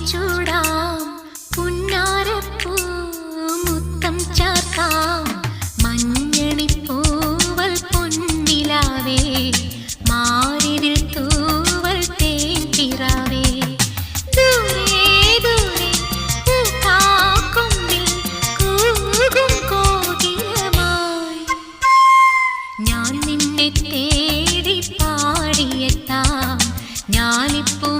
ചൂടാം പുന്നാരപ്പൂ മുത്തം ചാർത്താം മഞ്ഞണിപ്പൂവൽ പൊന്നിലാവേ മാറിതിൽ തൂവൽ തേൻപിറാവേ ദൂരെ ദൂരെ പൂക്കാക്കൊമ്പിൽ കൂകും കോകിലമായി ഞാൻ നിന്നെ തേടി പാടിയെത്താം ഞാനിപ്പോ